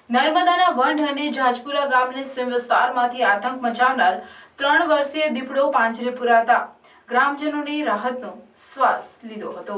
નર્મદાના વંઢ અને જાજપુરા ગામની સીમ વિસ્તારમાંથી આતંક મચાવનાર 3 વર્ષીય દીપડો પાંજરે પુરાતા ગ્રામજનોને રાહતનો શ્વાસ લીધો હતો।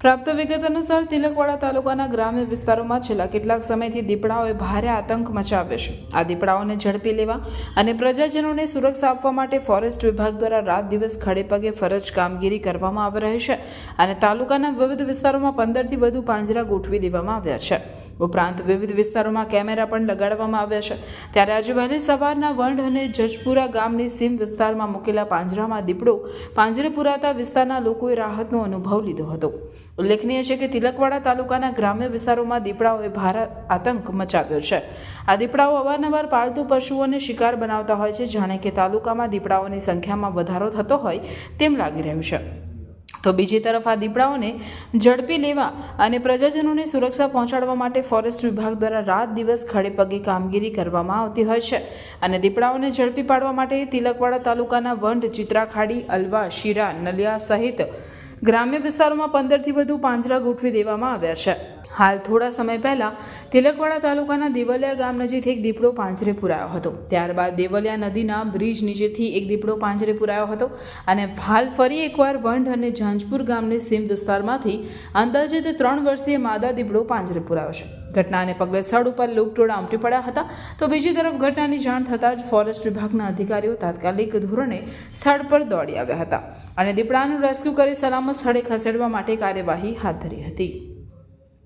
પ્રાપ્ત વિગત અનુસાર તિલકવાડા તાલુકાના ગ્રામ્ય વિસ્તારોમાં છેલ્લા કેટલાક સમયથી દીપડાઓએ ભારે આતંક મચાવ્યો છે। આ દીપડાઓને ઝડપી લેવા અને પ્રજાજનોને સુરક્ષા આપવા માટે ફોરેસ્ટ વિભાગ દ્વારા રાત દિવસ ખડેપગે ફરજ કામગીરી કરવામાં આવી રહી છે અને તાલુકાના વિવિધ વિસ્તારોમાં 15થી વધુ પાંજરા ગોઠવી દેવામાં આવ્યા છે। ઉપરાંત વિવિધ વિસ્તારોમાં કેમેરા પણ લગાડવામાં આવ્યા છે। ત્યારે આજે વહેલી સવારના વંઢ અને જજપુરા ગામની સીમ વિસ્તારમાં મૂકેલા પાંજરામાં દીપડો પાંજરે પુરાતા વિસ્તારના લોકોએ રાહતનો અનુભવ લીધો હતો। ઉલ્લેખનીય છે કે તિલકવાડા તાલુકાના ગ્રામ્ય વિસ્તારોમાં દીપડાઓએ ભારે આતંક મચાવ્યો છે। આ દીપડાઓ અવારનવાર પાલતુ પશુઓને શિકાર બનાવતા હોય છે, જાણે કે તાલુકામાં દીપડાઓની સંખ્યામાં વધારો થતો હોય તેમ લાગી રહ્યું છે। તો બીજી તરફ આ દીપડાઓને ઝડપી લેવા અને પ્રજાજનોને સુરક્ષા પહોંચાડવા માટે ફોરેસ્ટ વિભાગ દ્વારા રાત દિવસ ખડેપગે કામગીરી કરવામાં આવતી હોય છે અને દીપડાઓને ઝડપી પાડવા માટે તિલકવાડા તાલુકાના વંઢ, ચિત્રાખાડી, અલવા, શિરા, નલિયા સહિત ગ્રામ્ય વિસ્તારોમાં 15થી વધુ પાંજરા ગોઠવી દેવામાં આવ્યા છે। હાલ થોડા સમય પહેલા તિલકવાડા તાલુકાના દેવલિયા ગામ નજીક એક દીપડો પાંજરે પુરાયો હતો। ત્યારબાદ દેવલિયા નદીના બ્રિજ નીચેથી એક દીપડો પાંજરે પુરાયો હતો અને હાલ ફરી એકવાર વંઢ અને જાંજપુર ગામની સીમ વિસ્તારમાંથી અંદાજિત 3 વર્ષીય માદા દીપડો પાંજરે પુરાયો છે। ઘટનાને પગલે સ્થળ ઉપર લોકટોળા ઉમટી પડ્યા હતા। તો બીજી તરફ ઘટનાની જાણ થતાં જ ફોરેસ્ટ વિભાગના અધિકારીઓ તાત્કાલિક ધોરણે સ્થળ પર દોડી આવ્યા હતા અને દીપડાનું રેસ્ક્યુ કરી સલામત સ્થળે ખસેડવા માટે કાર્યવાહી હાથ ધરી હતી।